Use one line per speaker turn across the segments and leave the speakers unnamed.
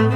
அது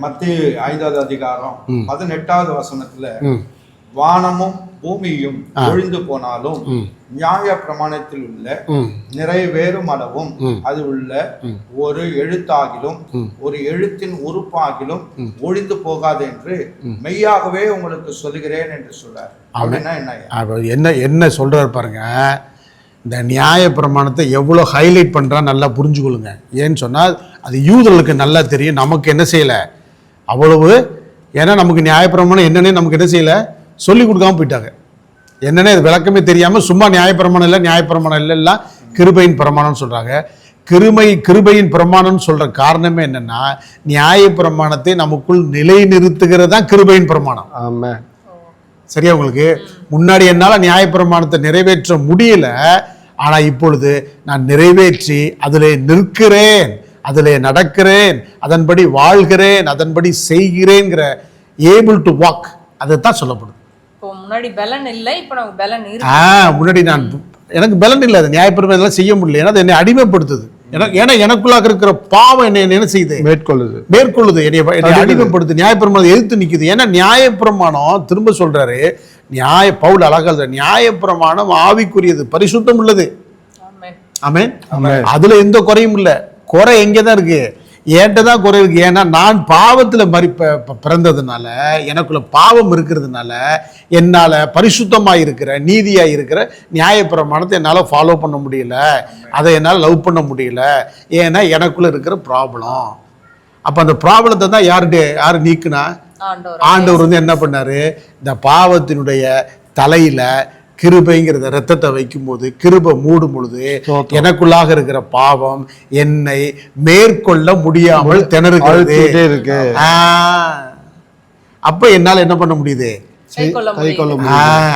மத்திய 5வது அதிகாரம் 18வது வசனத்துல வானமும் பூமியும் ஒழிந்து போனாலும் நியாய பிரமாணத்தில் உள்ள நிறைவேறும் அளவும் அது உள்ள ஒரு எழுத்தாகிலும் ஒரு எழுத்தின் உறுப்பாகிலும் ஒழிந்து போகாது என்று மெய்யாகவே உங்களுக்கு சொல்லுகிறேன் என்று சொல்றார். அப்படின்னா
என்ன சொல்றாரு பாருங்க. இந்த நியாய பிரமாணத்தை எவ்வளோ ஹைலைட் பண்ணுறா நல்லா புரிஞ்சுக்கொள்ளுங்க. ஏன்னு சொன்னால் அது யூதர்களுக்கு நல்லா தெரியும், நமக்கு என்ன செய்யலை அவ்வளவு. ஏன்னா நமக்கு நியாயப்பிரமாணம் என்னன்னே நமக்கு என்ன செய்யலை சொல்லி கொடுக்காம போயிட்டாங்க. என்னன்னே அது விளக்கமே தெரியாமல் சும்மா நியாயப்பிரமாணம் இல்லை நியாயப்பிரமாணம் இல்லை எல்லாம் கிருபையின் பிரமாணம்னு சொல்கிறாங்க. கிருபையின் பிரமாணம்னு சொல்கிற காரணமே என்னென்னா நியாயப்பிரமாணத்தை நமக்குள் நிலைநிறுத்துகிறது தான் கிருபையின் பிரமாணம். ஆமாம், சரியா? உங்களுக்கு முன்னாடி என்னால் நியாயப்பிரமாணத்தை நிறைவேற்ற முடியல, ஆனால் இப்பொழுது நான் நிறைவேற்றி அதிலே நிற்கிறேன், அதிலே நடக்கிறேன், அதன்படி வாழ்கிறேன், அதன்படி செய்கிறேங்கிற ஏபிள் டு வாக், அதுதான் சொல்லப்படுது.
முன்னாடி பலன் இல்லை, இப்போ நமக்கு பலன் இருக்கு.
முன்னாடி எனக்கு பலன் இல்லை, அது நியாயப்பிரமாணம் செய்ய முடியல, ஏன்னா அது என்னை அடிமைப்படுத்துது. ஏன்னா எனக்குள்ளாக இருக்கிற பாவம் என்ன செய்யுது, மேற்கொள்ளுது, என்னை அடிமைப்படுத்து, நியாயப்பிரமாணம் எதிர்த்து நிற்குது. ஏன்னா நியாயப்பிரமாணம் திரும்ப சொல்றாரு, பவுல் அழகா நியாயப்பிரமாணம் ஆவிக்குரியது, பரிசுத்தம் உள்ளது. ஆமென். அதுல எந்த குறையும் இல்லை. குறை எங்கேதான் இருக்கு, ஏன்ட்ட தான் குறை இருக்கு. ஏன்னா நான் பாவத்துல பிறந்ததுனால, எனக்குள்ள பாவம் இருக்கிறதுனால என்னால பரிசுத்தமா இருக்கிற நீதியா இருக்கிற நியாயப்பிரமாணத்தை என்னால ஃபாலோ பண்ண முடியல, அதை என்னால் லவ் பண்ண முடியல. ஏன்னா எனக்குள்ள இருக்கிற ப்ராப்ளம். அப்ப அந்த ப்ராப்ளத்தை தான் யாரு நீக்குனா, ஆண்டவர் வந்து என்ன பண்ணாரு, இந்த பாவத்தினுடைய தலையில கிருபைங்கிறத ரத்தத்தை வைக்கும் போது, கிருபை மூடும் பொழுது எனக்குள்ளாக இருக்கிற பாவம் என்னை மேற்கொள்ள முடியாமல் திணறுகிறது. அப்ப என்னால என்ன பண்ண முடியுது,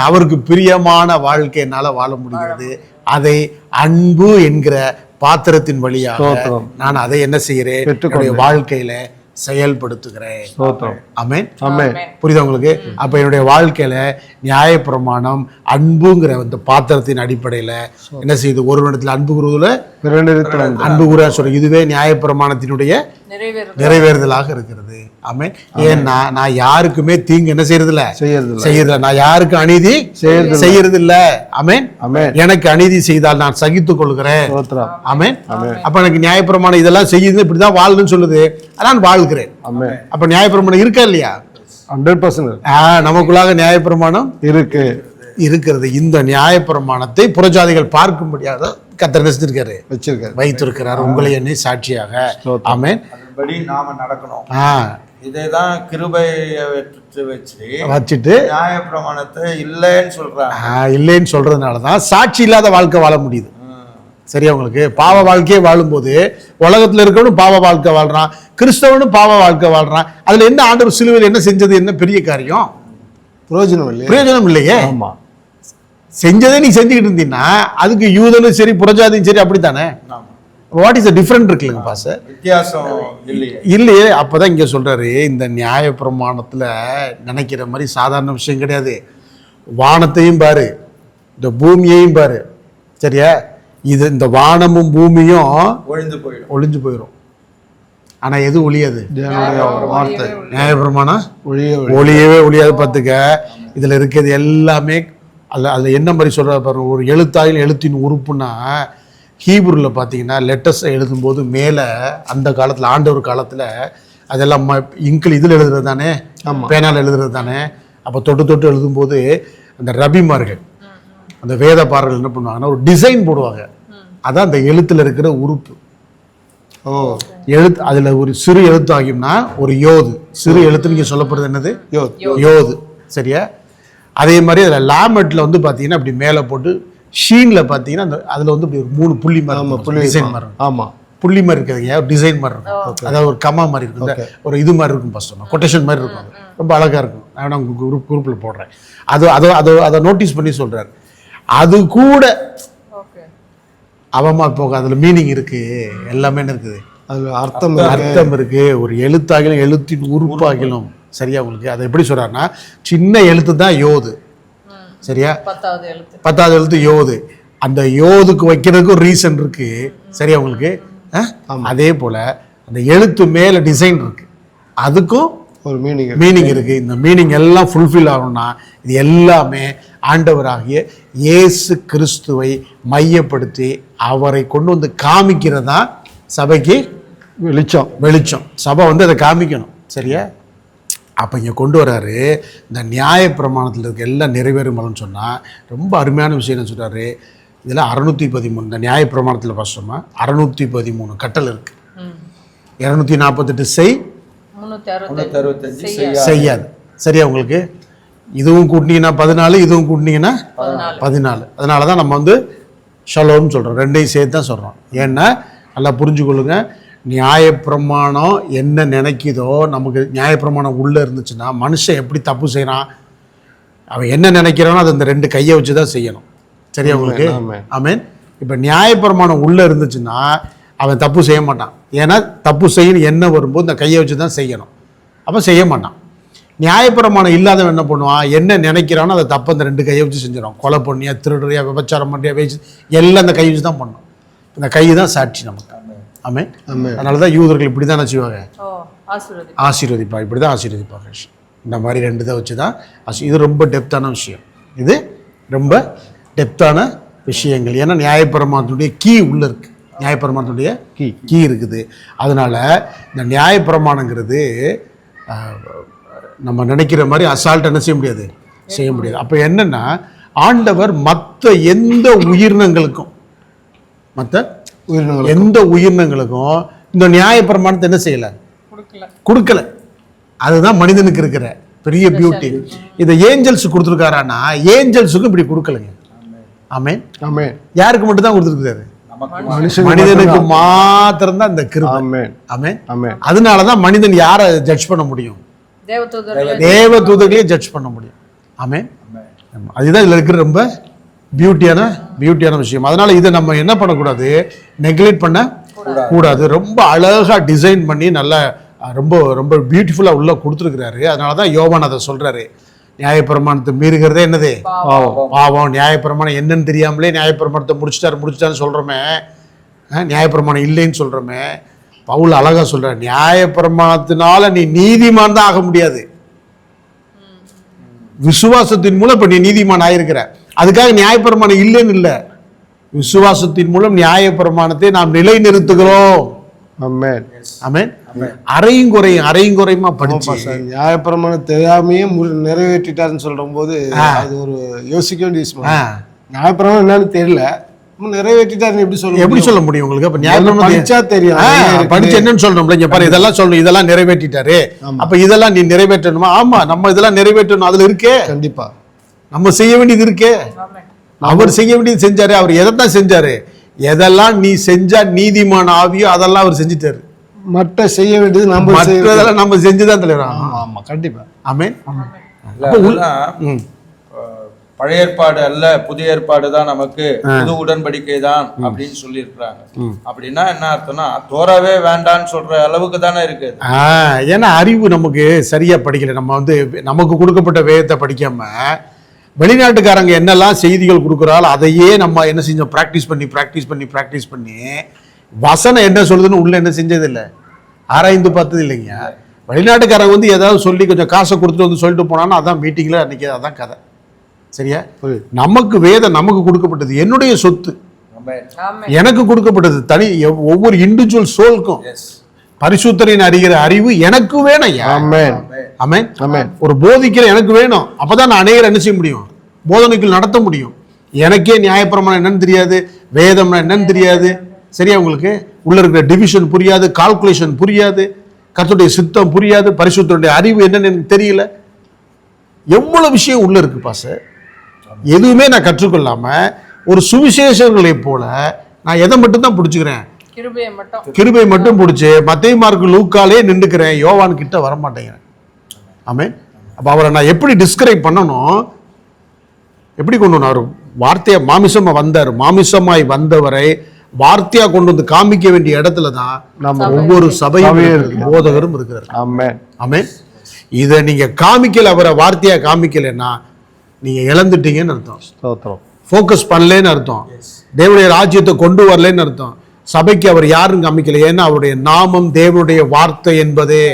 அவருக்கு பிரியமான வாழ்க்கை என்னால வாழ முடிகிறது. அதை அன்பு என்கிற பாத்திரத்தின் வழியாக நான் அதை என்ன செய்கிறேன், என்னுடைய வாழ்க்கையில செயல்படுத்துகிறேன். ஆமென். புரியுதா உங்களுக்கு? அப்ப என்னுடைய வாழ்க்கையில நியாயப்பிரமாணம் அன்புங்கிற அந்த பாத்திரத்தின் அடிப்படையில என்ன செய்யுது, ஒரு இடத்துல அன்பு கூறுவதுல அன்பு கூற சொல்ற, இதுவே நியாயப்பிரமாணத்தினுடைய நிறைவேறுதலாக இருக்கிறது. ஆமென். ஏன்னா நான் யாருக்குமே தீங்கு என்ன செய்யறதில்ல, நான் யாருக்கு அநீதி செய்யறது இல்ல. ஆமென். எனக்கு அநீதி செய்தால் நான் சகித்துக் கொள்கிறேன். ஆமென். அப்ப எனக்கு நியாயப்பிரமாணம் இதெல்லாம் செய்யுது, இப்படிதான் வாழணும்னு சொல்லுது, நான் வாழ்கிறேன். அப்ப நியாயப்பிரமாணம் இருக்கா இல்லையா? 100% நமக்குள்ளாக நியாயப்பிரமாணம் இருக்கிறது. இந்த நியாயப்பிரமாணத்தை புறஜாதிகள் பார்க்கும்படியாக கர்த்தர் நினைச்சிருக்காரு, வைத்திருக்கிறார், உங்களை என்னை சாட்சியாக. ஆமென்.
அதன்படி நாம நடக்கணும். இதேதான் கிருபையை வச்சுட்டு நியாயப்பிரமாணத்தை இல்லைன்னு சொல்றதுனாலதான் சாட்சி இல்லாத வாழ்க்கை வாழ முடியுது. சரியா? உங்களுக்கு பாவ வாழ்க்கையே வாழும்போது உலகத்துல இருக்கவனும் பாவ வாழ்க்கை வாழ்றான், கிறிஸ்தவனும் பாவ வாழ்க்கை வாழ்றான். அதுல என்ன ஆண்டவர் சிலுவையில் என்ன செஞ்சது, என்ன பெரிய காரியம், பிரயோஜனம் இல்லையே. செஞ்சதே நீ செஞ்சுக்கிட்டு இருந்தீங்கன்னா அதுக்கு யூதனும் சரி புறஜாதியும் சரி அப்படித்தானே. வாட் இஸ் த டிஃபரெண்ட் இருக்குல்லைங்க பாஸ்டர், வித்தியாசம் இல்லையே. அப்பதான் இங்க சொல்றாரு, இந்த நியாயப்பிரமாணத்துல நினைக்கிற மாதிரி சாதாரண விஷயம் கிடையாது. வானத்தையும் பாரு, இந்த பூமியையும் பாரு, சரியா? இது இந்த வானமும் பூமியும் ஒழிஞ்சு போயிடும். ஆனா எது ஒழியாது, நியாயப்பிரமாணம் ஒழியவே ஒழியாது. பார்த்துக்க, இதுல இருக்கிறது எல்லாமே அதுல என்ன மாதிரி சொல்ற பாருங்க. ஒரு எழுத்தாயில் எழுத்தின் உறுப்புனா ஹீப்ரூல பார்த்தீங்கன்னா லெட்டர்ஸ் எழுதும்போது மேலே அந்த காலத்தில் ஆண்டவர் காலத்தில் அதெல்லாம் இங்கில் இதில் எழுதுறது தானே, பேனால் எழுதுறது தானே. அப்போ தொட்டு எழுதும்போது அந்த ரபிமார்கள்
அந்த வேத பாரர்கள் என்ன பண்ணுவாங்கன்னா ஒரு டிசைன் போடுவாங்க. அதான் அந்த எழுத்துல இருக்கிற உறுப்பு. எழுத்து அதுல ஒரு சிறு எழுத்து ஆகியம்னா ஒரு யோது. சிறு எழுத்து நீங்க சொல்லப்படுறது என்னது? யோது. சரியா? அதே மாதிரி அதில் லாமெட்ல வந்து பார்த்தீங்கன்னா அப்படி மேலே போட்டு ஷீன்ல பார்த்தீங்கன்னா அந்த அதில் வந்து இப்படி ஒரு 3 புள்ளி மாதிரி டிசைன் மாதிரி. ஆமாம், புள்ளி மாதிரி இருக்காதுங்க, ஒரு டிசைன் மாதிரி இருக்கும். அதாவது ஒரு கமா மாதிரி இருக்கும், ஒரு இது மாதிரி இருக்கும், ஃபர்ஸ்ட் கொட்டேஷன் மாதிரி இருக்கும். ரொம்ப அழகாக இருக்கும். நான் உங்கள் குரூப்பில் போடுறேன். அதை நோட்டீஸ் பண்ணி சொல்கிறாரு. அது கூட அவமா போக அதில் மீனிங் இருக்கு, எல்லாமே இருக்குது, அது அர்த்தம் இருக்கு. ஒரு எழுத்தாகிலும் எழுத்தின் உறுப்பாகிலும். சரியா? உங்களுக்கு அதை எப்படி சொல்றாருன்னா, சின்ன எழுத்து தான் யோது. சரியா? 10வது எழுத்து யோது. அந்த யோதுக்கு வைக்கிறதுக்கு ஒரு ரீசன் இருக்கு. சரியா? உங்களுக்கு அதே போல அந்த எழுத்து மேல டிசைன் இருக்கு, அதுக்கும் ஒரு மீனிங் இருக்கு. இந்த மீனிங் எல்லாம் ஃபுல்ஃபில் ஆகணும்னா இது எல்லாமே ஆண்டவராகிய இயேசு கிறிஸ்துவை மையப்படுத்தி அவரை கொண்டு வந்து காமிக்கிறதா சபைக்கு வெளிச்சம். சபை வந்து அதை காமிக்கணும். சரியா? அப்போ இங்கே கொண்டு வர்றாரு, இந்த நியாய பிரமாணத்தில் இருக்க எல்லாம் நிறைவேறுமல்னு சொன்னால் ரொம்ப அருமையான விஷயம் என்ன சொல்கிறாரு, இதில் 613 இந்த நியாய பிரமாணத்தில் ஃபஸ்ட்டுமா 613 கட்டளை இருக்கு. 248 செய், 365 செய்யாது. சரியா? உங்களுக்கு இதுவும் கூட்டினீங்கன்னா 14, இதுவும் கூட்டினீங்கன்னா 14. அதனால தான் நம்ம வந்து ஷலோம்னு சொல்கிறோம், ரெண்டையும் சேர்த்து தான் சொல்கிறோம். ஏன்னா நல்லா புரிஞ்சுக்கொள்ளுங்க, நியாயப்பிரமாணம் என்ன நினைக்குதோ, நமக்கு நியாயப்பிரமாணம் உள்ளே இருந்துச்சுன்னா மனுஷன் எப்படி தப்பு செய்யறான், அவன் என்ன நினைக்கிறானோ அதை இந்த 2 கையை வச்சு தான் செய்யணும். சரியா உங்களுக்கு? ஆமென். இப்போ நியாயப்பிரமாணம் உள்ளே இருந்துச்சுன்னா அவன் தப்பு செய்ய மாட்டான். ஏன்னா தப்பு செய்யணும் என்ன வரும்போது இந்த கையை வச்சு தான் செய்யணும். அப்போ செய்ய மாட்டான். நியாயப்பிரமாணம் இல்லாதவன் என்ன பண்ணுவான், என்ன நினைக்கிறானோ அதை தப்பு அந்த 2 கையை வச்சு செஞ்சிடும். கொலை பண்ணியா, திருடுறியா, விபச்சாரம் பண்ணியா, வச்சு எல்லாம் அந்த கையை வச்சு தான் பண்ணும். இந்த கை தான் சாட்சி நமக்கு. ஆமென். அதனாலதான் யூதர்கள் இப்படி தான் செய்வாங்க, ஆசீர்வதிப்பா, இப்படி தான் ஆசீர்வதிப்பாங்க. இந்த மாதிரி 2 இதை வச்சு தான். இது ரொம்ப டெப்த்தான விஷயம். இது ரொம்ப டெப்த்தான விஷயங்கள். ஏன்னா நியாயப்பிரமாணத்துடைய கீ உள்ள இருக்கு, நியாயப்பிரமாணத்துடைய கீ இருக்குது. அதனால இந்த நியாயப்பிரமாணங்கிறது நம்ம நினைக்கிற மாதிரி அசால்ட் என்ன செய்ய முடியாது, செய்ய முடியாது. அப்போ என்னன்னா, ஆண்டவர் மற்ற எந்த உயிரினங்களுக்கும் இந்த நியாயப்பிரமாணத்தை என்ன செய்யல, கொடுக்கல. அதுதான் மனிதனுக்கு இருக்கிற பெரிய பியூட்டி. இதை ஏஞ்சல்ஸ் கொடுத்துருக்காரானா, ஏஞ்சல்ஸுக்கும் இப்படி கொடுக்கலங்க. ஆமென். ஆமென். யாருக்கு மட்டும் தான் கொடுத்துருக்காரு? மனிதனுக்கு மாத்திரம் தான் இந்த கிருபை. ஆமென். ஆமென். அதனாலதான் மனிதன் யாரை ஜட்ஜ் பண்ண முடியும்? தேவதூதர்களையே ஜட்ஜ் பண்ண முடியும். ஆமென். அதுதான் இதுல இருக்கிற ரொம்ப பியூட்டியான விஷயம். அதனால இதை நம்ம என்ன பண்ணக்கூடாது, நெக்லெக்ட் பண்ண கூடாது. ரொம்ப அழகா டிசைன் பண்ணி நல்லா ரொம்ப ரொம்ப பியூட்டிஃபுல்லா உள்ள கொடுத்துருக்கிறாரு. அதனாலதான் யோவான் அதை சொல்றாரு, நியாயப்பிரமாணத்தை மீறுகிறதே என்னது, பாவம். நியாயப்பிரமாணம் என்னன்னு தெரியாமலே நியாயப்பிரமாணத்தை முடிச்சுட்டாருன்னு சொல்றோமே, நியாயப்பிரமாணம் இல்லைன்னு சொல்றோமே. பவுல் அழகா சொல்ற, நியாயப்பிரமாணத்தினால நீ நீதிமான் தான் ஆக முடியாது, விசுவாசத்தின் மூலம் இப்ப நீ நீதிமான் ஆயிருக்கிற. அதுக்காக நியாயப்பிரமாணம் இல்லைன்னு இல்லை, விசுவாசத்தின் மூலம் நியாயப்பிரமாணத்தை நாம் நிலைநிறுத்துகிறோம். அரையும் குறையுமா படிச்சு
நியாயப்பிரமாணம் தெரியாமையே நிறைவேற்றிட்டாருன்னு சொல்ற போது அது ஒரு யோசிக்க வேண்டிய விஷயம். நியாயப்பிரமாணம் என்னன்னு தெரியல, நிறைவேற்றிட்டாருன்னு எப்படி சொல்ல முடியும் உங்களுக்கு? அப்ப நியாயப்பிரமாணம் படிச்சா தெரியும், படிச்சு என்னன்னு சொல்றோம்ல, இங்க பாரு இதெல்லாம் சொல்லணும், இதெல்லாம் நிறைவேற்றிட்டாரு, அப்ப இதெல்லாம் நீ நிறைவேற்றணுமா? ஆமா, நம்ம இதெல்லாம் நிறைவேற்றணும். அதுல இருக்கே, கண்டிப்பா நம்ம செய்ய வேண்டியது இருக்கே. அவர் செய்ய வேண்டியது செஞ்சாரு. அவர் எதைத்தான் செஞ்சாரு? எதெல்லாம் நீ செஞ்சா நீதிமான் ஆவியோ அதெல்லாம் அவர் செஞ்சுட்டாரு. மற்ற செய்ய வேண்டியது நம்ம செஞ்சுதான் தலைவர். ஆமா, கண்டிப்பா. ஆமென்.
பழைய ஏற்பாடு அல்ல, புதிய ஏற்பாடு தான் நமக்கு புது உடன்படிக்கை தான் அப்படின்னு சொல்லி இருக்கிறாங்க. அப்படின்னா என்ன அர்த்தம்னா, தோராவே வேண்டான்னு சொல்ற அளவுக்கு தானே இருக்கு.
ஏன்னா அறிவு நமக்கு சரியா படிக்கல. நம்ம வந்து நமக்கு கொடுக்கப்பட்ட வேதத்தை படிக்காம வெளிநாட்டுக்காரங்க என்னெல்லாம் செய்திகள் கொடுக்குறாள் அதையே நம்ம என்ன செஞ்சோம், ப்ராக்டிஸ் பண்ணி வசனம் என்ன சொல்லுதுன்னு உள்ள என்ன செஞ்சது இல்லை, ஆராய்ந்து பார்த்தது இல்லைங்க. வெளிநாட்டுக்காரங்க வந்து ஏதாவது சொல்லி கொஞ்சம் காசை கொடுத்துட்டு வந்து சொல்லிட்டு போனான்னா அதான் மீட்டிங்ல அன்னைக்கு அதான் கதை. சரியா? நமக்கு வேதம் நமக்கு கொடுக்கப்பட்டது, என்னுடைய சொத்து, எனக்கு கொடுக்கப்பட்டது தனி, ஒவ்வொரு இண்டிவிஜுவல் சோலுக்கும் பரிசுத்தரின் அறிகிற அறிவு எனக்கு வேணும். ஆமென். ஒரு போதிக்கிற எனக்கு வேணும். அப்பதான் நான் அநேகர் என்ன செய்ய முடியும், போதனைக்குள் நடத்த முடியும். எனக்கே நியாயப்பிரமாணம் என்னன்னு தெரியாது, வேதம்னா என்னன்னு தெரியாது. சரியா? உங்களுக்கு உள்ள இருக்கிற டிவிஷன் புரியாது, கால்குலேஷன் புரியாது, கர்த்தருடைய சித்தம் புரியாது, பரிசுத்தருடைய அறிவு என்னன்னு எனக்கு தெரியல. எவ்வளவு விஷயம் உள்ள இருக்கு பாஸ்டர். எதுவுமே நான் கற்றுக்கொள்ளாம ஒரு சுவிசேஷங்களை போல நான் எதை மட்டும் தான் பிடிச்சுக்கிறேன், கிருபையை மட்டும் பிடிச்சி மத்தேயு மார்க்கு லூக்காலே நின்றுக்கிறேன், யோவான் கிட்ட வர மாட்டேங்கிறேன். ஆமென். அப்போ அவரை நான் எப்படி டிஸ்கிரைப் பண்ணணும், எப்படி கொண்டு வரணும்? அவர் வார்த்தையா மாமிசமா வந்தார், மாமிசமாய் வந்தவரை வார்த்தையா கொண்டு வந்து காமிக்க வேண்டிய இடத்துல தான் நம்ம ஒவ்வொரு சபையும் போதகரும் இருக்கிறார். ஆமென். ஆமென். இதை நீங்க காமிக்கல, அவரை வார்த்தையா காமிக்கலைன்னா நீங்க இழந்துட்டீங்கன்னு அர்த்தம், ஃபோக்கஸ் பண்ணலன்னு அர்த்தம், தேவனுடைய ராஜ்யத்தை கொண்டு வரலன்னு அர்த்தம். சபைக்கு அவர் யாரும் காமிக்கல, ஏன்னா அவருடைய நாமம் தேவனுடைய வார்த்தை என்பதே.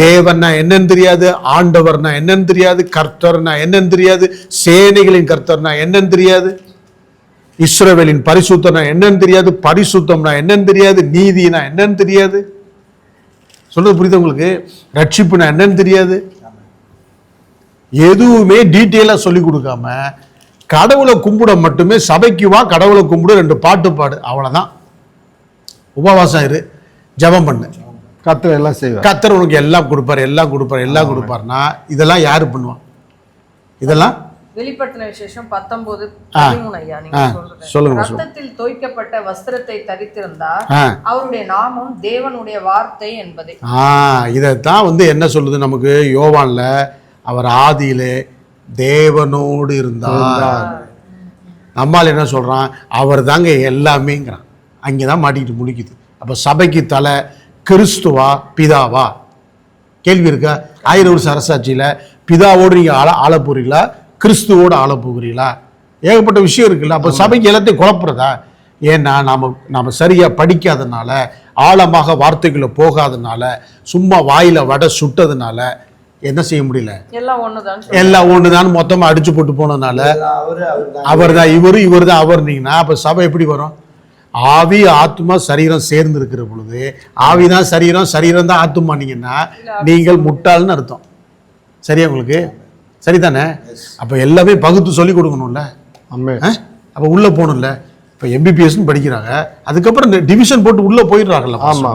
தேவன்னா என்னன்னு தெரியாது, ஆண்டவர்னா என்னன்னு தெரியாது, கர்த்தர்னா என்னன்னு தெரியாது, சேனைகளின் கர்த்தர்னா என்னன்னு தெரியாது, இஸ்ரவேலின் பரிசுத்தம்னா என்னன்னு தெரியாது, பரிசுத்தம்னா என்னன்னு தெரியாது, நீதினா என்னன்னு தெரியாது. சொல்றது புரியுது உங்களுக்கு? ரட்சிப்புனா என்னன்னு தெரியாது. எதுவுமே டீட்டெயிலா சொல்லி கொடுக்காம கடவுளை கும்பிட மட்டுமே, சபைக்கு வா கடவுளை கும்பிடு, 2 பாட்டு பாடு, அவ்வளவுதான். உபவாசம் இரு, ஜெபம் பண்ணு,
கர்த்தர் எல்லாம் செய்வார்,
கர்த்தர் உனக்கு எல்லாம் கொடுப்பார், எல்லாம் கொடுப்பார், எல்லாம் கொடுப்பார்னா இதெல்லாம் யாரு பண்ணுவான்? இதெல்லாம்
வெளிப்படுத்தின விசேஷம் 19:13 ஐயா நீங்க சொல்றது.
சொல்லுங்க.
ரத்தத்தில் தோய்க்கப்பட்ட வஸ்திரத்தை தரித்திருந்தார், அவருடைய நாமம் தேவனுடைய வார்த்தை என்பதே.
இதைத்தான் என்ன சொல்லுது நமக்கு யோவான்ல, அவர் ஆதியிலே தேவனோடு இருந்தார். நம்மால் என்ன சொல்றான், அவர் தாங்க எல்லாமேங்கிறான். அங்கேதான் மாட்டிக்கிட்டு முடிக்குது. அப்ப சபைக்கு தலை கிறிஸ்துவா பிதாவா? கேள்வி இருக்கா? 1000 வருஷ அரசாட்சியில பிதாவோடு நீங்க ஆள போறீங்களா, கிறிஸ்துவோடு ஆள போகிறீங்களா? ஏகப்பட்ட விஷயம் இருக்குல்ல. அப்ப சபைக்கு எல்லாத்தையும் குழப்புறதா? ஏன்னா நாம சரியா படிக்காதனால, ஆழமாக வார்த்தைக்குள்ள போகாதனால, சும்மா வாயில வடை சுட்டதுனால என்ன செய்ய முடியல, எல்லாம் ஒண்ணுதான் மொத்தமா அடிச்சு போட்டு போனதுனால அவர் தான் இவரு, இவர் தான் அவர்னீங்கன்னா அப்ப சபை எப்படி வரும்? ஆவி ஆத்மா சரீரம் சேர்ந்து இருக்கிற பொழுது ஆவிதான் சரீரம், சரீரம் தான் ஆத்மானீங்கன்னா நீங்கள் முட்டாள்னு அர்த்தம். சரியா உங்களுக்கு? சரிதானே? அப்ப எல்லாமே பகுத்து சொல்லி கொடுக்கணும்ல. அப்ப உள்ள போகணும்ல. இப்ப MBBS படிக்கிறாங்க, அதுக்கப்புறம் டிவிஷன் போட்டு உள்ள போயிடுறாங்கல்ல. ஆமா,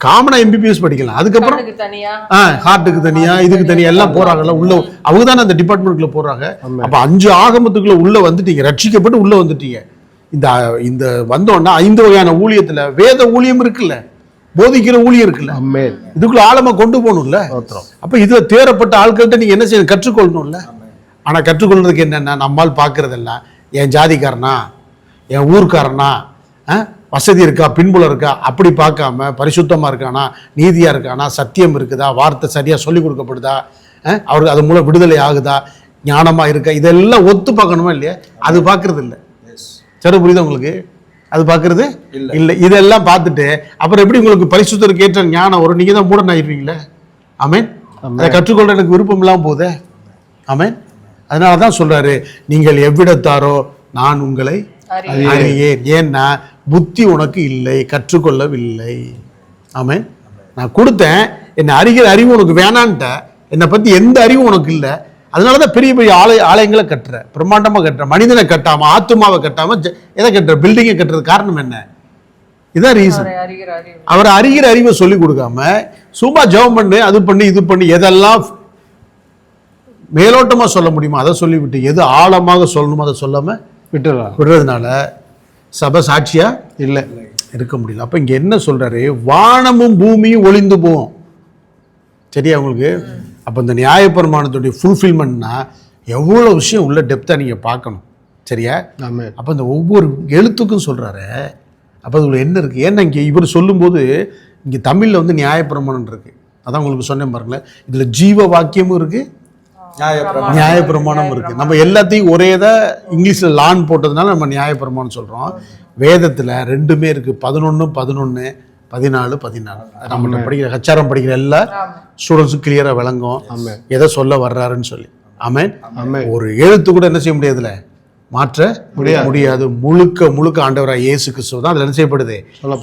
காமனா MBBS படிக்கலாம், அதுக்கப்புறம் ஹார்ட்டுக்கு தனியா, இதுக்கு தனியா எல்லாம் போறாங்கல்ல உள்ள. அவங்க தானே அந்த டிபார்ட்மெண்ட்ல போறாங்க. அப்ப 5 ஆகமத்துக்குள்ள உள்ள வந்துட்டீங்க, ரட்சிக்கப்பட்டு உள்ள வந்துட்டீங்க. இந்த வந்தோன்னா 5 வகையான ஊழியத்துல வேத ஊழியம் இருக்குல்ல, போதிக்கிற ஊழியம் இருக்குல்ல, இதுக்குள்ள ஆழமா கொண்டு போகணும்ல. அப்ப இதுல தேரப்பட்ட ஆட்கள்கிட்ட நீங்க என்ன செய்யணும்? கற்றுக்கொள்ளணும்ல. ஆனா கற்றுக்கொள்றதுக்கு என்னன்னா, நம்மால் பாக்குறதெல்லாம் என் ஜாதிக்காரனா, என் ஊர்க்காரனா, வசதி இருக்கா, பின்புலம் இருக்கா, அப்படி பார்க்காம பரிசுத்தமா இருக்கானா, நீதியா இருக்கானா, சத்தியம் இருக்குதா, வார்த்தை சரியா சொல்லி கொடுக்கப்படுதா, அவருக்கு அது மூலம் விடுதலை ஆகுதா, ஞானமா இருக்கா, இதெல்லாம் ஒத்து பார்க்கணுமா இல்லையா? அது பார்க்கறது இல்லை. சரி, புரியுதா உங்களுக்கு? அது பார்க்கறது இல்லை. இதெல்லாம் பார்த்துட்டு அப்புறம் எப்படி உங்களுக்கு பரிசுத்தருக்கு ஏற்ற ஞானம் வரும்? நீங்க தான் மூடன் ஆயிடுவீங்களே. ஆமென். அதை கற்றுக்கொள்ள எனக்கு விருப்பம் இல்லாம போதே. ஆமென். அதனாலதான் சொல்றாரு, நீங்கள் எவ்விடத்தாரோ நான் உங்களை அறியேன். ஏன்னா புத்தி உனக்கு இல்லை, கற்றுக்கொள்ளவில்லை. ஆமென். நான் கொடுத்தேன், என்னை அறிகிற அறிவு உனக்கு வேணான்ட்ட, என்னை பத்தி எந்த அறிவும் உனக்கு இல்லை. அதனாலதான் பெரிய பெரிய ஆலயங்களை கட்டுற, பிரம்மாண்டமா கட்டுற. மனிதனை கட்டாம, ஆத்துமாவை கட்டாம எதை கட்டுற? பில்டிங்கை கட்டுறது. காரணம் என்ன? இதான் ரீசன். அவரை அறிகிற அறிவை சொல்லி கொடுக்காம சும்மா ஜெபம் பண்ணு, அது பண்ணி இது பண்ணி, எதெல்லாம் மேலோட்டமா சொல்ல முடியுமோ அதை சொல்லிவிட்டு எது ஆழமாக சொல்லணுமோ அதை சொல்லாம விடுறதுனால சபை சாட்சியா இல்லை இருக்க முடியல. அப்ப இங்க என்ன சொல்றாரு? வானமும் பூமியும் ஒளிந்து போகும். சரியா உங்களுக்கு? அப்போ இந்த நியாயப்பிரமாணத்துடைய ஃபுல்ஃபில்மெண்ட்னா எவ்வளோ விஷயம் உள்ள டெப்த்தாக நீங்கள் பார்க்கணும். சரியா? அப்போ இந்த ஒவ்வொரு எழுத்துக்கும் சொல்கிறாரு. அப்போ அதுல என்ன இருக்குது? ஏன்னா இங்கே இவர் சொல்லும்போது இங்கே தமிழில் நியாயப்பிரமாணம் இருக்குது. அதான் உங்களுக்கு சொன்னேன் பாருங்களேன். இதில் ஜீவ வாக்கியமும் இருக்குது, நியாயப்பிரமாணம் இருக்குது. நம்ம எல்லாத்தையும் ஒரே தான் இங்கிலீஷில் லான் போட்டதுனால நம்ம நியாயப்பிரமாணம் சொல்கிறோம். வேதத்தில் ரெண்டுமே இருக்குது. 11, 11, 14, 14. நம்மகிட்ட படிக்கிற ஹச்ஆர்எம் படிக்கிற எல்லா ஸ்டூடெண்ட்ஸும் கிளியரா விளங்கும் எதை சொல்ல வர்றாருன்னு சொல்லி. ஆமென். ஒரு எழுத்து கூட என்ன செய்ய முடியாதுல, மாற்ற முடியாது. முழுக்க முழுக்க ஆண்டவராக இயேசு கிறிஸ்து தான் அதில் என்ன செய்யப்படுது,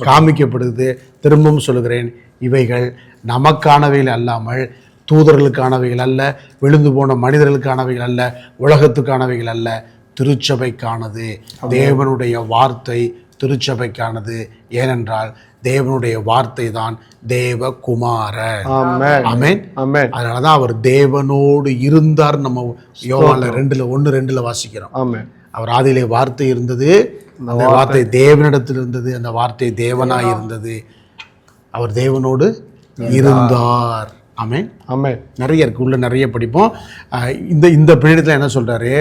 காமிக்கப்படுது. திரும்பவும் சொல்லுகிறேன், இவைகள் நமக்கானவைகள் அல்லாமல் தூதர்களுக்கானவைகள் அல்ல, விழுந்து போன மனிதர்களுக்கானவைகள் அல்ல, உலகத்துக்கானவைகள் அல்ல, திருச்சபைக்கானது. தேவனுடைய வார்த்தை திருச்சபைக்கானது. ஏனென்றால் தேவனுடைய வார்த்தை தான் தேவகுமாரர். ஆமென். அதனாலதான் அவர் தேவனோடு இருந்தார். நம்ம யோவான்ல 2:1-2 வாசிக்கிறோம். அவர் ஆதியிலே வார்த்தை இருந்தது, அந்த வார்த்தை தேவனிடத்தில் இருந்தது, அந்த வார்த்தை தேவனாய் இருந்தது, அவர் தேவனோடு இருந்தார். ஆமென். நிறைய இருக்கு, உள்ள நிறைய படிப்போம். இந்த பீரியட்ல என்ன சொல்றாரு,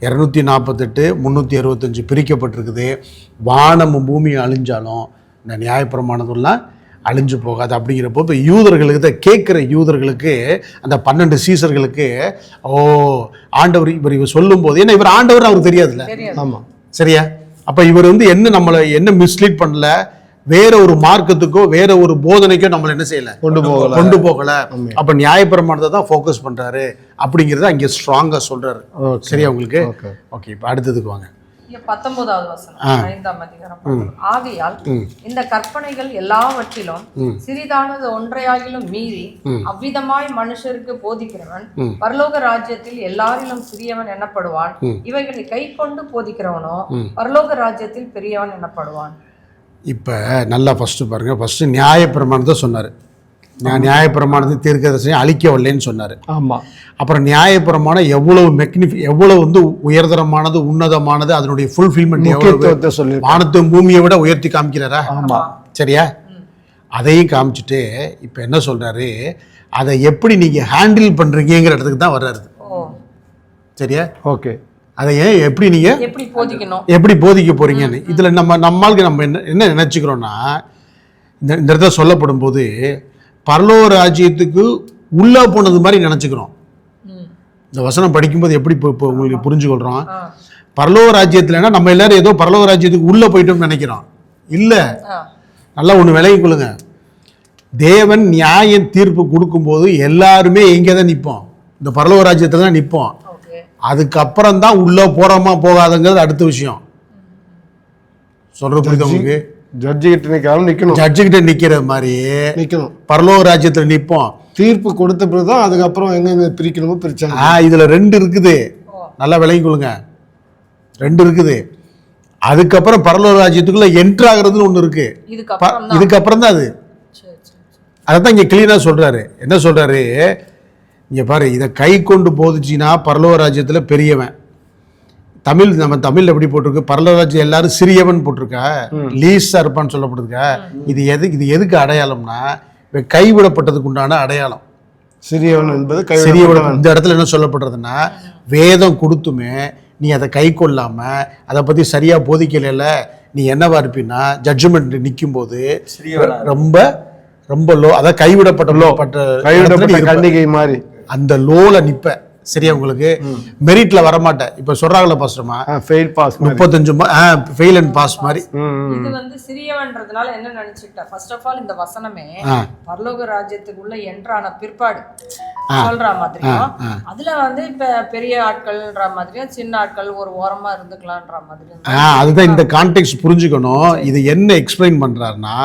248 365 பிரிக்கப்பட்டிருக்குது. வானமும் பூமியும் அழிஞ்சாலும் இந்த நியாயப்பிரமாணத்தெல்லாம் அழிஞ்சு போகாது. அப்படிங்கிறப்போ இப்போ யூதர்களுக்கு கேட்குற யூதர்களுக்கு, அந்த 12 சீசர்களுக்கு, ஆண்டவர் இவர் சொல்லும் போது, ஏன்னா இவர் ஆண்டவர் அவருக்கு தெரியாதுல்ல.
ஆமாம்,
சரியா? அப்போ இவர் நம்மளை என்ன மிஸ்லீட் பண்ணல, வேற ஒரு மார்க்கத்துக்கோ வேற ஒரு போதனைக்கோ நம்மளை என்ன செய்யல, கொண்டு போகல. அப்ப நியாயப்பிரமாணத்தை தான் ஃபோக்கஸ் பண்றாரு அப்படிங்கறத அங்கே ஸ்ட்ராங்கா சொல்றாரு. சரியா உங்களுக்கு? ஓகே, இப்ப அடுத்ததுக்கு வாங்க.
19வது வசனம் 5ஆம் அதிகாரம். ஆகையால் இந்த கற்பனைகள் எல்லாவற்றிலும் சிறிதானது ஒன்றையாகிலும் மீறி அவ்விதமாய் மனுஷருக்கு போதிக்கிறவன் பரலோக ராஜ்யத்தில் எல்லாரிலும் சிறியவன் எண்ணப்படுவான். இவைகளை கை கொண்டு போதிக்கிறவனோ பரலோக ராஜ்யத்தில் பெரியவன் எண்ணப்படுவான்.
இப்போ நல்லா ஃபஸ்ட்டு பாருங்க. ஃபஸ்ட்டு நியாயப்பிரமாணத்தை சொன்னார். நான் நியாயப்பிரமாணத்தை தீர்க்கதரிசனம் அழிக்கவில்லைன்னு சொன்னார்.
ஆமாம்.
அப்புறம் நியாயப்பிரமாணம் எவ்வளவு உயர்தரமானது, உன்னதமானது, அதனுடைய ஃபுல்ஃபில்மெண்ட் எவ்வளவு
சொல்லி
வானத்தையும் பூமியை விட உயர்த்தி காமிக்கிறாரா?
ஆமாம்.
சரியா? அதையும் காமிச்சிட்டு இப்போ என்ன சொல்றாரு, அதை எப்படி நீங்க ஹேண்டில் பண்றீங்கிற இடத்துக்கு தான் வர்றாரு. சரியா?
ஓகே.
அதை எப்படி நீங்க எப்படி போதிக்க போறீங்கன்னு இதுல நம்மளுக்கு நம்ம என்ன நினைச்சுக்கிறோம்னா, இந்த இடத்துல சொல்லப்படும் போது பரலோக ராஜ்யத்துக்கு உள்ள போனது மாதிரி நினைச்சுக்கிறோம். இந்த வசனம் படிக்கும்போது எப்படி உங்களுக்கு புரிஞ்சுக்கொள்றோம், பரலோக ராஜ்யத்துலன்னா நம்ம எல்லாரும் ஏதோ பரலோக ராஜ்யத்துக்கு உள்ள போயிட்டோம்னு நினைக்கிறோம். இல்ல, நல்லா ஒண்ணு விலகி கொள்ளுங்க. தேவன் நியாய தீர்ப்பு கொடுக்கும்போது எல்லாருமே எங்கே தான் நிற்போம், இந்த பரலோக ராஜ்யத்துல தான் நிற்போம். அதுக்கப்புறம் தான் உள்ள போறோமா போகாதங்கிறது அடுத்த விஷயம். சொல்ற புரியுது உங்களுக்கு?
ஜட்ஜி கிட்ட நிக்கிற
மாதிரி நிக்கணும். பரலோக ராஜ்யத்துல நிப்போம்.
தீர்ப்பு கொடுத்த பிறகுதான் அதுக்கப்புறம் எங்க பிரிக்கணுமோ பிரிச்சாங்க.
இதுல 2 இருக்குது, நல்லா விளங்கி கொள்ளுங்க. 2 இருக்குது. அதுக்கப்புறம் பரலோக ராஜ்யத்துக்குள்ள என்ட்ரு ஆகுறதுன்னு ஒண்ணு இருக்கு. இதுக்கப்புறம் தான் அது. அதான் இங்க கிளீனா சொல்றாரு. என்ன சொல்றாரு இங்க பாரு, இதை கை கொண்டு போதிச்சின்னா பரலோக ராஜ்யத்துல பெரியவன். நம்ம தமிழ்ல எப்படி போட்டிருக்கு, பரலோக ராஜ்யம் எல்லாரும் சிறியவன் போட்டிருக்கா, லீஸா இருப்பான்னு சொல்லப்பட்டிருக்கா. இது எதுக்கு அடையாளம்னா, கைவிடப்பட்டதுக்கு உண்டான அடையாளம்.
சிறியவன் என்பது
இந்த இடத்துல என்ன சொல்லப்படுறதுன்னா, வேதம் கொடுத்துமே நீ அதை கை கொள்ளாம அதை பத்தி சரியா போதிக்கல, நீ என்னவா இருப்பின்னா ஜட்ஜ்மெண்ட் நிற்கும் போது ரொம்ப ரொம்ப லோ, அதாவது கைவிடப்பட்ட
கண்டிகை மாதிரி
அந்த லோல நிப்ப. சரியா? உங்களுக்கு மெரிட்ல வர மாட்டேன். இப்ப சொல்றாங்கல்ல பாஸ்டர்மா,
fail pass
35 fail and pass மாதிரி.
இது சிறியவன்றதுனால என்ன நினைச்சிட்டா, ஃபர்ஸ்ட் ஆஃப் ஆல் இந்த வசனமே பரலோக ராஜ்யத்துக்குள்ள என்ட்ரான பிற்பாடு சொல்ற மாதிரியும், அதுல இப்ப பெரிய ஆட்கள்ன்ற மாதிரியும் சின்ன ஆட்கள் ஒரு ஓரமா இருந்துக்கலாம்ன்ற மாதிரி.
அதுதான் இந்த கான்டெக்ஸ்ட் புரிஞ்சுக்கணும். இது என்ன எக்ஸ்பிளைன் பண்றாருன்னா,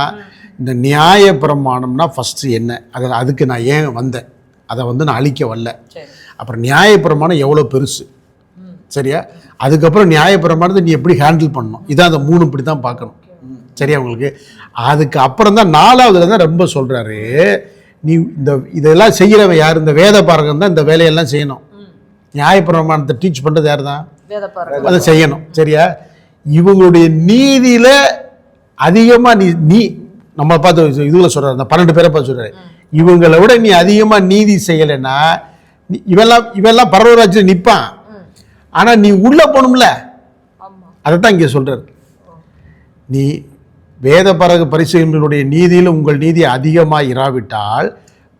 இந்த நியாய பிரமாணம்னா ஃபர்ஸ்ட் என்ன, அதுக்கு நான் ஏன் வந்தேன், அதை நான் அழிக்க வரல. அப்புறம் நியாயப்பிரமாணம் எவ்வளோ பெருசு. சரியா? அதுக்கப்புறம் நியாயப்பிரமாணத்தை நீ எப்படி ஹேண்டில் பண்ணணும், இதான் அந்த 3 இப்படி தான் பார்க்கணும். சரியா உங்களுக்கு? அதுக்கு அப்புறம் தான் 4வதுல தான் ரொம்ப சொல்றாரு, நீ இதெல்லாம் செய்கிறவன் யார், இந்த வேத பாரகன் தான் இந்த வேலையெல்லாம் செய்யணும். நியாயப்பிரமாணத்தை டீச் பண்ணுறது யார் தான், அதை செய்யணும். சரியா? இவங்களுடைய நீதியில அதிகமாக நீ நம்ம பார்த்து இதுல சொல்றாரு, அந்த 12 பேரை பார்த்து சொல்றாரு, இவங்களை விட நீ அதிகமா நீதி செய்யலைன்னா இவெல்லாம் பரலோக ராஜ்யத்துல நிப்பான். ஆனா நீ உள்ள போகணும்ல, அதைத்தான் இங்க சொல்றாரு. நீ வேத பரிசுகளுடைய நீதியில உங்கள் நீதி அதிகமாக இராவிட்டால்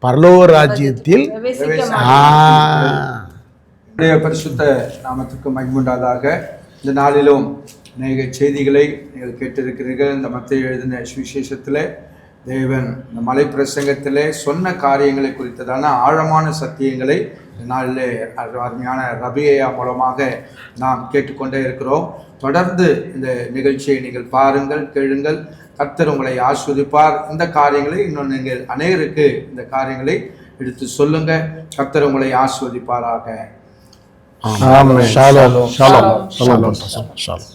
பரலோக ராஜ்யத்தில்
பரிசுத்த நாமத்துக்கு மகிமுண்டாதாக. இந்த நாளிலும் அநேக செய்திகளை நீங்கள் கேட்டிருக்கிறீர்கள். இந்த மத்தேயு எழுதின சுவிசேஷத்தில் தேவன் இந்த மலை பிரசங்கத்திலே சொன்ன காரியங்களை குறித்ததான ஆழமான சத்தியங்களை இந்த நாளிலே அருமையான ரபியா மூலமாக நாம் கேட்டுக்கொண்டே இருக்கிறோம். தொடர்ந்து இந்த நிகழ்ச்சியை நீங்கள் பாருங்கள், கேளுங்கள். கர்த்தர் உங்களை ஆஸ்வதிப்பார். இந்த காரியங்களை இன்னும் நீங்கள் அநேகருக்கு இந்த காரியங்களை எடுத்து சொல்லுங்க. கர்த்தர் உங்களை ஆஸ்வதிப்பாராக.
ஆமென்.
ஷாலோம் ஷாலோம்
ஷாலோம்.
ஷாலோம் ஷாலோம்.